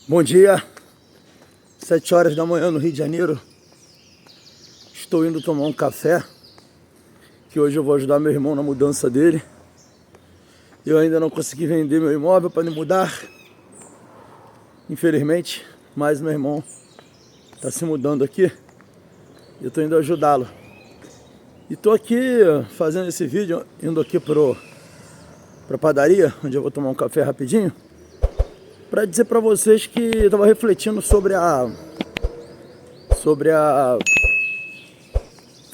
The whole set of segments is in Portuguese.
Bom dia, 7 horas da manhã no Rio de Janeiro. Estou indo tomar um café, que hoje eu vou ajudar meu irmão na mudança dele. Eu ainda não consegui vender meu imóvel para me mudar, infelizmente, mas meu irmão está se mudando aqui e eu estou indo ajudá-lo. E estou aqui fazendo esse vídeo, indo aqui para a padaria, onde eu vou tomar um café rapidinho, para dizer para vocês que eu estava refletindo sobre a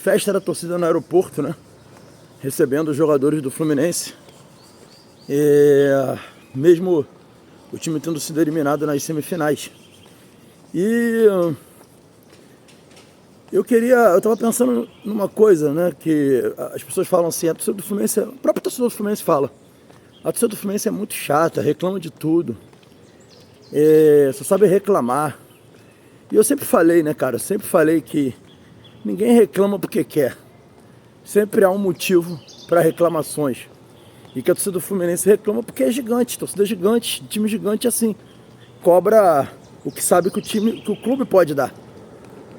festa da torcida no aeroporto, né? Recebendo os jogadores do Fluminense. Mesmo o time tendo sido eliminado nas semifinais. E eu estava pensando numa coisa, né? Que as pessoas falam assim, a torcida do Fluminense, o próprio torcedor do Fluminense fala, a torcida do Fluminense é muito chata, reclama de tudo. Só sabe reclamar. E eu sempre falei, né, cara? Sempre falei que ninguém reclama porque quer. Sempre há um motivo para reclamações. E que a torcida do Fluminense reclama porque é gigante, torcida gigante, time gigante assim. Cobra o que sabe que o clube pode dar.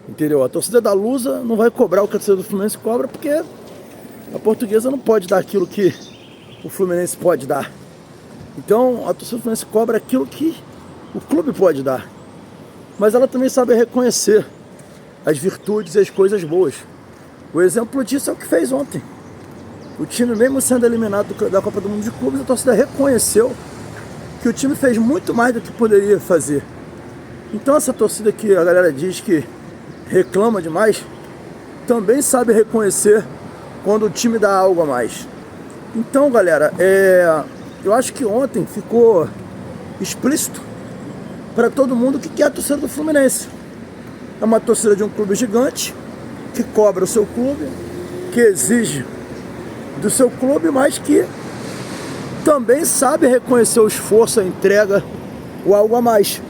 Entendeu? A torcida da Lusa não vai cobrar o que a torcida do Fluminense cobra porque a Portuguesa não pode dar aquilo que o Fluminense pode dar. Então a torcida do Fluminense cobra aquilo que o clube pode dar, mas ela também sabe reconhecer as virtudes e as coisas boas. O exemplo disso é o que fez ontem. O time, mesmo sendo eliminado da Copa do Mundo de Clubes, a torcida reconheceu que o time fez muito mais do que poderia fazer. Então essa torcida que a galera diz que reclama demais, também sabe reconhecer quando o time dá algo a mais. Então, galera, eu acho que ontem ficou explícito para todo mundo que quer a torcida do Fluminense. É uma torcida de um clube gigante, que cobra o seu clube, que exige do seu clube, mas que também sabe reconhecer o esforço, a entrega, o algo a mais.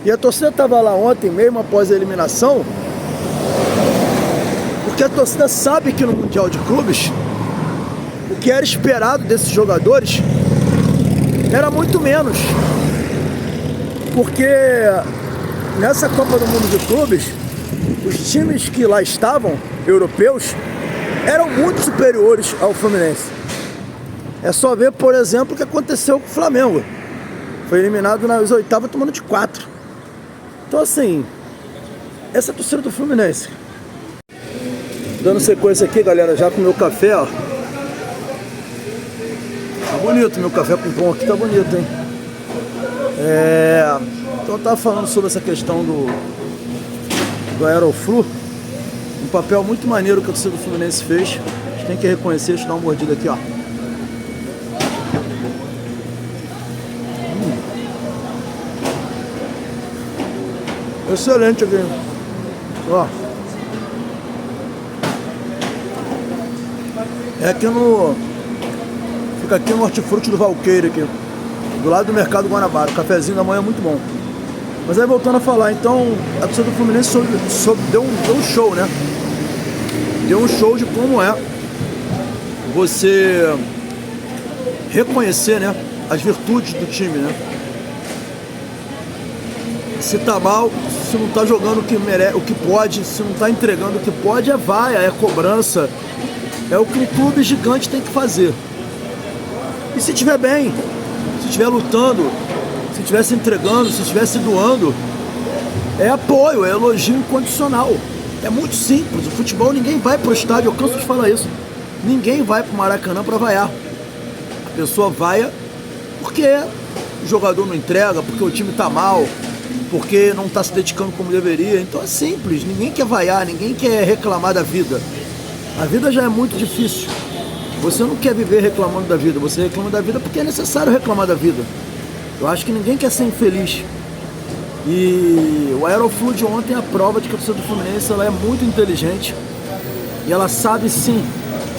E a torcida estava lá ontem, mesmo após a eliminação, porque a torcida sabe que no Mundial de Clubes, o que era esperado desses jogadores era muito menos. Porque nessa Copa do Mundo de Clubes, os times que lá estavam, europeus, eram muito superiores ao Fluminense. É só ver, por exemplo, o que aconteceu com o Flamengo. Foi eliminado nas oitavas tomando de 4. Então assim, essa é a torcida do Fluminense. Dando sequência aqui, galera, já com o meu café, ó. Tá bonito, meu café com pão aqui tá bonito, hein? Então eu estava falando sobre essa questão do Aeroflu, um papel muito maneiro que a torcida do Fluminense fez. A gente tem que reconhecer. Deixa eu dar uma mordida aqui, ó. Excelente aqui, ó. Fica aqui no Hortifruti do Valqueire aqui, do lado do Mercado Guanabara. O cafezinho da manhã é muito bom. Mas aí voltando a falar, então a torcida do Fluminense deu um show, né? Deu um show de como é você reconhecer, né, as virtudes do time, né? Se tá mal, se não tá jogando o que pode, se não tá entregando o que pode, é vaia, é cobrança. É o que um clube gigante tem que fazer. E se tiver bem, se estiver lutando, se estiver se entregando, se estiver se doando, é apoio, é elogio incondicional. É muito simples. O futebol, ninguém vai pro estádio, eu canso de falar isso. Ninguém vai pro Maracanã pra vaiar. A pessoa vaia porque o jogador não entrega, porque o time tá mal, porque não tá se dedicando como deveria. Então é simples, ninguém quer vaiar, ninguém quer reclamar da vida. A vida já é muito difícil. Você não quer viver reclamando da vida, você reclama da vida porque é necessário reclamar da vida. Eu acho que ninguém quer ser infeliz. E o Aeroflu de ontem é a prova de que a torcida do Fluminense ela é muito inteligente. E ela sabe sim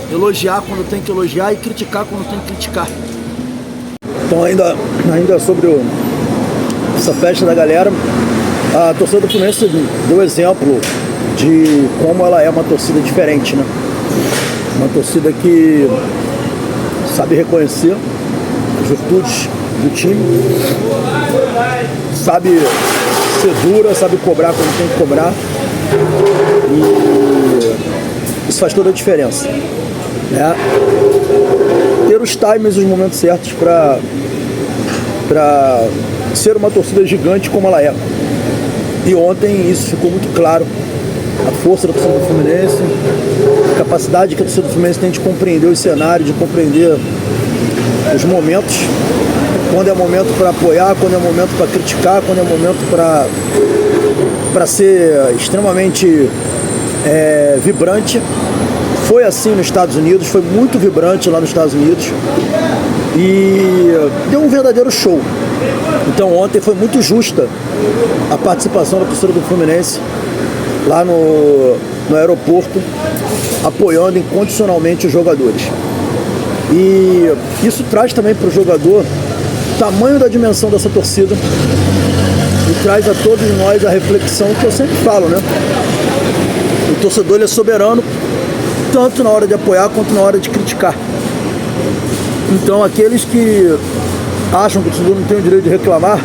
elogiar quando tem que elogiar e criticar quando tem que criticar. Então ainda sobre essa festa da galera, a torcida do Fluminense deu exemplo de como ela é uma torcida diferente, né? Uma torcida que sabe reconhecer as virtudes do time, sabe ser dura, sabe cobrar quando tem que cobrar. E isso faz toda a diferença, né? Ter os times, os momentos certos para ser uma torcida gigante como ela é. E ontem isso ficou muito claro. A força da torcida do Fluminense, a capacidade que a torcida do Fluminense tem de compreender os cenários, de compreender os momentos, quando é momento para apoiar, quando é momento para criticar, quando é momento para ser extremamente vibrante. Foi assim nos Estados Unidos, foi muito vibrante lá nos Estados Unidos e deu um verdadeiro show. Então ontem foi muito justa a participação da torcida do Fluminense lá no aeroporto, apoiando incondicionalmente os jogadores. E isso traz também para o jogador o tamanho da dimensão dessa torcida e traz a todos nós a reflexão que eu sempre falo, né? O torcedor ele é soberano tanto na hora de apoiar quanto na hora de criticar. Então aqueles que acham que o torcedor não tem o direito de reclamar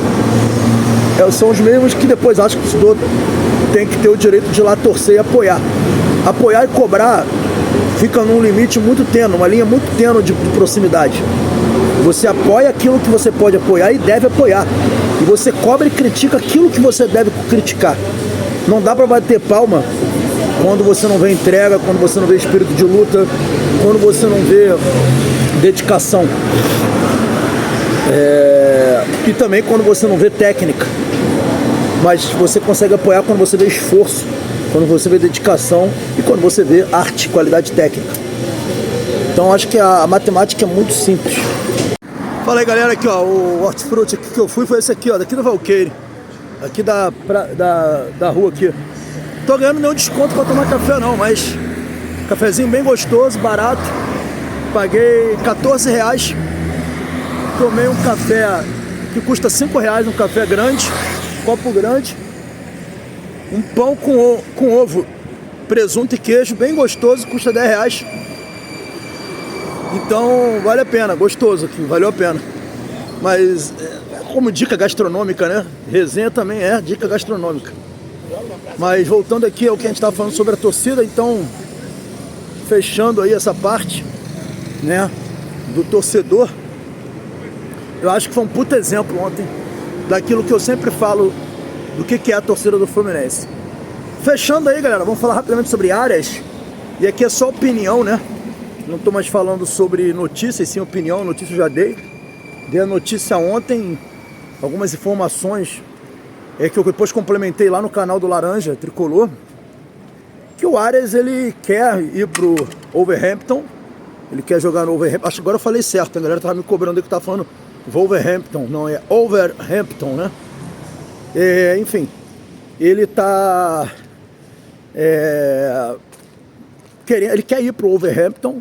são os mesmos que depois acham que o torcedor tem que ter o direito de ir lá torcer e apoiar. Apoiar e cobrar fica num limite muito tênue, uma linha muito tênue de proximidade. Você apoia aquilo que você pode apoiar e deve apoiar. E você cobra e critica aquilo que você deve criticar. Não dá para bater palma quando você não vê entrega, quando você não vê espírito de luta, quando você não vê dedicação. E também quando você não vê técnica. Mas você consegue apoiar quando você vê esforço, quando você vê dedicação e quando você vê arte, qualidade técnica. Então acho que a matemática é muito simples. Fala aí galera, aqui ó, o hortifruti aqui que eu fui foi esse aqui ó, daqui do Valqueire, aqui da rua aqui. Tô ganhando nenhum desconto pra tomar café não, mas cafezinho bem gostoso, barato. Paguei R$14, tomei um café que custa R$5, um café grande, copo grande, um pão com ovo, presunto e queijo, bem gostoso, custa R$10. Então vale a pena, gostoso aqui, valeu a pena. Mas como dica gastronômica, né? Resenha também é dica gastronômica. Mas voltando aqui ao que a gente estava falando sobre a torcida, então fechando aí essa parte, né, do torcedor, eu acho que foi um puta exemplo ontem daquilo que eu sempre falo do que é a torcida do Fluminense. Fechando aí, galera, vamos falar rapidamente sobre áreas. E aqui é só opinião, né? Não estou mais falando sobre notícias, sim opinião. Notícia eu já dei. Dei a notícia ontem, algumas informações que eu depois complementei lá no canal do Laranja Tricolor, que o Arias ele quer ir pro Wolverhampton. Ele quer jogar no Wolverhampton. Acho que agora eu falei certo, a galera tava me cobrando aí que eu tava falando Wolverhampton, não é Wolverhampton, né? Enfim, ele tá querendo, ele quer ir pro Wolverhampton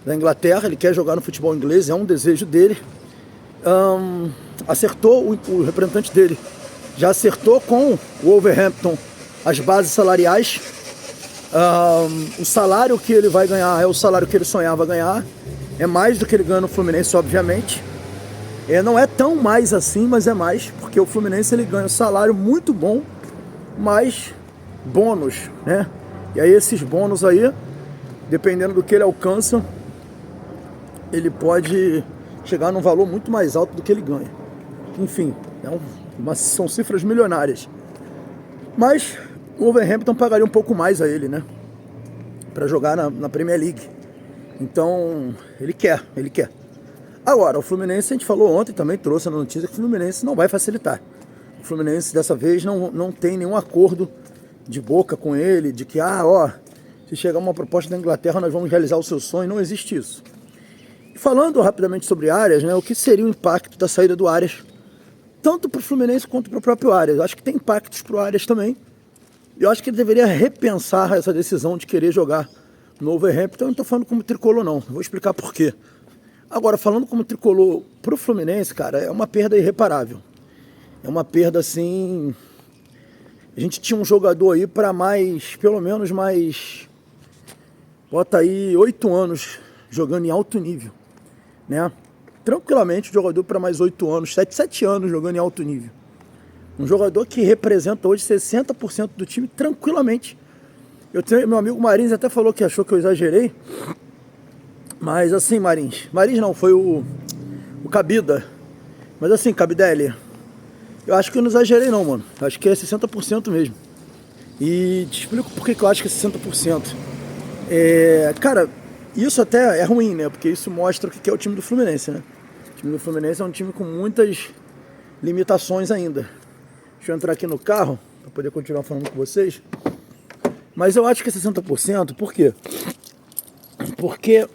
da Inglaterra, ele quer jogar no futebol inglês, é um desejo dele. Acertou o representante dele, já acertou com o Wolverhampton as bases salariais. O salário que ele vai ganhar é o salário que ele sonhava ganhar, é mais do que ele ganha no Fluminense, obviamente. Não é tão mais assim, mas é mais, porque o Fluminense ele ganha um salário muito bom, mais bônus, né? E aí esses bônus aí, dependendo do que ele alcança, ele pode chegar num valor muito mais alto do que ele ganha. Enfim, são cifras milionárias. Mas o Wolverhampton pagaria um pouco mais a ele, né? Para jogar na Premier League. Então, ele quer. Agora, o Fluminense, a gente falou ontem, também trouxe a notícia que o Fluminense não vai facilitar. O Fluminense, dessa vez, não tem nenhum acordo de boca com ele, de que, se chegar uma proposta da Inglaterra, nós vamos realizar o seu sonho. Não existe isso. E falando rapidamente sobre Arias, né, o que seria o impacto da saída do Arias, tanto para o Fluminense quanto para o próprio Arias. Eu acho que tem impactos para o Arias também. Eu acho que ele deveria repensar essa decisão de querer jogar no Wolverhampton. Eu não estou falando como tricolor, não. Eu vou explicar por quê. Agora, falando como tricolor para o Fluminense, cara, é uma perda irreparável. É uma perda, assim... A gente tinha um jogador aí para pelo menos mais... Bota aí 8 anos jogando em alto nível, né? Tranquilamente, jogador para mais 8 anos, 7 anos jogando em alto nível. Um jogador que representa hoje 60% do time tranquilamente. Meu amigo Marins até falou que achou que eu exagerei. Mas assim, Marins não, foi o Cabida. Mas assim, Cabidelli, eu acho que eu não exagerei não, mano. Acho que é 60% mesmo. E te explico por que eu acho que é 60%. Cara, isso até é ruim, né? Porque isso mostra o que é o time do Fluminense, né? O time do Fluminense é um time com muitas limitações ainda. Deixa eu entrar aqui no carro para poder continuar falando com vocês. Mas eu acho que é 60%, por quê? Porque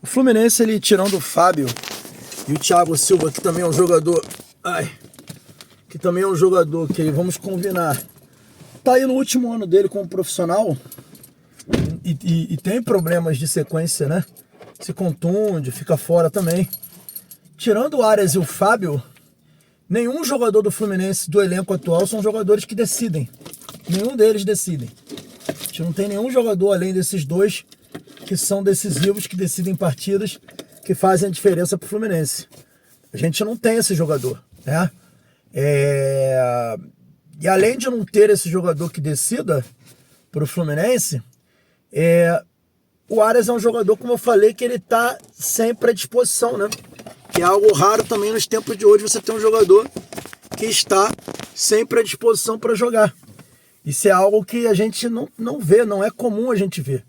o Fluminense, ele tirando o Fábio e o Thiago Silva, que também é um jogador... que também é um jogador que, vamos combinar, tá aí no último ano dele como profissional e tem problemas de sequência, né? Se contunde, fica fora também. Tirando o Arias e o Fábio, nenhum jogador do Fluminense do elenco atual são jogadores que decidem. Nenhum deles decidem. A gente não tem nenhum jogador além desses dois que são decisivos, que decidem partidas, que fazem a diferença pro Fluminense. A gente não tem esse jogador, né? E além de não ter esse jogador que decida pro Fluminense, o Arias é um jogador, como eu falei, que ele tá sempre à disposição, né? Que é algo raro também nos tempos de hoje, você ter um jogador que está sempre à disposição para jogar. Isso é algo que a gente não vê, não é comum a gente ver.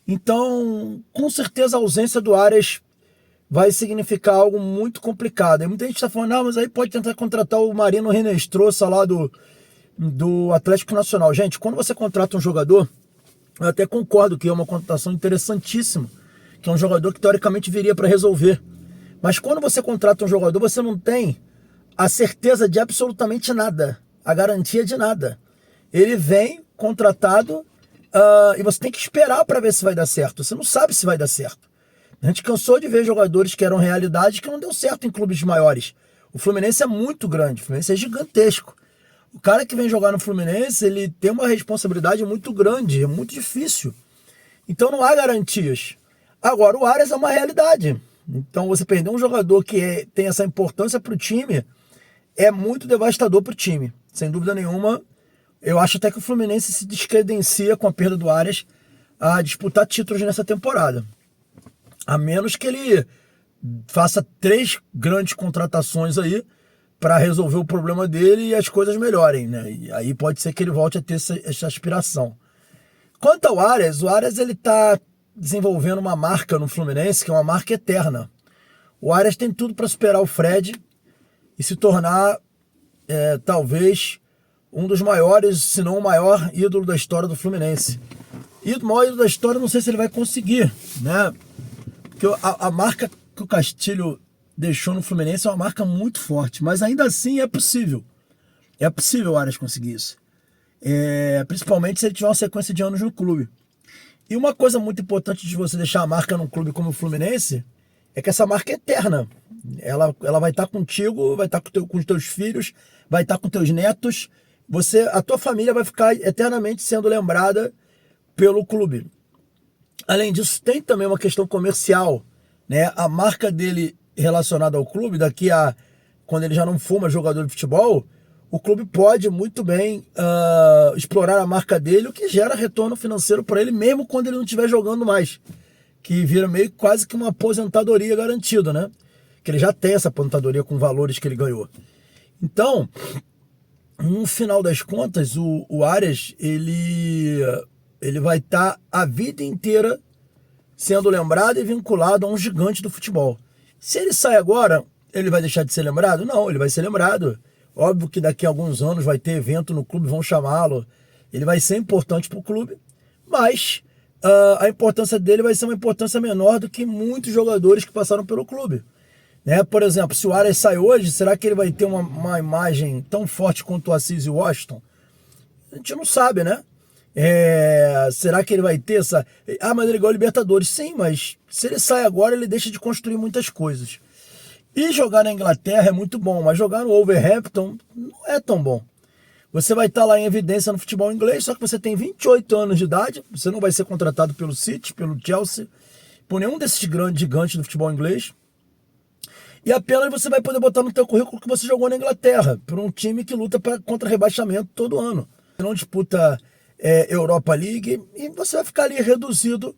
Então, com certeza a ausência do Arias vai significar algo muito complicado. E muita gente está falando, não, mas aí pode tentar contratar o Marino Renestrosa lá do Atlético Nacional. Gente, quando você contrata um jogador, eu até concordo que é uma contratação interessantíssima, que é um jogador que teoricamente viria para resolver. Mas quando você contrata um jogador, você não tem a certeza de absolutamente nada, a garantia de nada. Ele vem contratado e você tem que esperar para ver se vai dar certo. Você não sabe se vai dar certo. A gente cansou de ver jogadores que eram realidade que não deu certo em clubes maiores. O Fluminense é muito grande, o Fluminense é gigantesco. O cara que vem jogar no Fluminense, ele tem uma responsabilidade muito grande, é muito difícil. Então não há garantias. Agora, o Arias é uma realidade. Então você perder um jogador que tem essa importância para o time é muito devastador para o time. Sem dúvida nenhuma, eu acho até que o Fluminense se descredencia com a perda do Arias a disputar títulos nessa temporada. A menos que ele faça 3 grandes contratações aí para resolver o problema dele e as coisas melhorem, né? E aí pode ser que ele volte a ter essa aspiração. Quanto ao Arias, o Arias ele tá desenvolvendo uma marca no Fluminense que é uma marca eterna. O Arias tem tudo para superar o Fred e se tornar talvez um dos maiores, se não o maior ídolo da história do Fluminense. E o maior ídolo da história, não sei se ele vai conseguir, né? Porque a marca que o Castilho deixou no Fluminense é uma marca muito forte, mas ainda assim é possível. É possível o Arias conseguir isso. Principalmente se ele tiver uma sequência de anos no clube. E uma coisa muito importante de você deixar a marca num clube como o Fluminense é que essa marca é eterna. Ela vai estar contigo, vai estar com os teus filhos, vai estar com teus netos. A tua família vai ficar eternamente sendo lembrada pelo clube. Além disso, tem também uma questão comercial, né? A marca dele relacionada ao clube, quando ele já não for mais jogador de futebol, o clube pode muito bem explorar a marca dele, o que gera retorno financeiro para ele, mesmo quando ele não estiver jogando mais. Que vira meio quase que uma aposentadoria garantida, né? Que ele já tem essa aposentadoria com valores que ele ganhou. Então, no final das contas, o Arias, ele vai estar a vida inteira sendo lembrado e vinculado a um gigante do futebol. Se ele sai agora, ele vai deixar de ser lembrado? Não, ele vai ser lembrado. Óbvio que daqui a alguns anos vai ter evento no clube, vão chamá-lo. Ele vai ser importante para o clube, mas a importância dele vai ser uma importância menor do que muitos jogadores que passaram pelo clube. Né? Por exemplo, se o Arias sai hoje, será que ele vai ter uma imagem tão forte quanto o Assis e o Washington? A gente não sabe, né? Será que ele vai ter essa... mas ele ganhou Libertadores. Sim, mas se ele sai agora, ele deixa de construir muitas coisas. E jogar na Inglaterra é muito bom, mas jogar no Wolverhampton não é tão bom. Você vai estar lá em evidência no futebol inglês, só que você tem 28 anos de idade, você não vai ser contratado pelo City, pelo Chelsea, por nenhum desses grandes gigantes do futebol inglês. E apenas você vai poder botar no teu currículo que você jogou na Inglaterra, por um time que luta contra rebaixamento todo ano. Não disputa Europa League e você vai ficar ali reduzido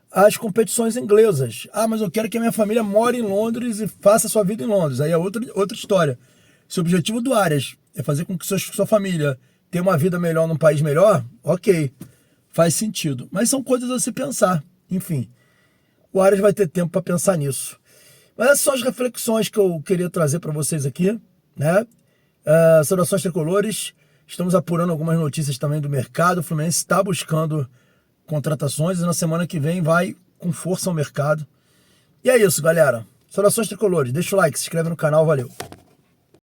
às competições inglesas. Ah, mas eu quero que a minha família more em Londres e faça sua vida em Londres. Aí é outra história. Se o objetivo do Arias é fazer com que sua família tenha uma vida melhor num país melhor, ok, faz sentido. Mas são coisas a se pensar. Enfim, o Arias vai ter tempo para pensar nisso. Mas essas são as reflexões que eu queria trazer para vocês aqui, né? Saudações tricolores. Estamos apurando algumas notícias também do mercado. O Fluminense está buscando contratações e na semana que vem vai com força ao mercado. E é isso, galera. Saudações tricolores. Deixa o like, se inscreve no canal. Valeu.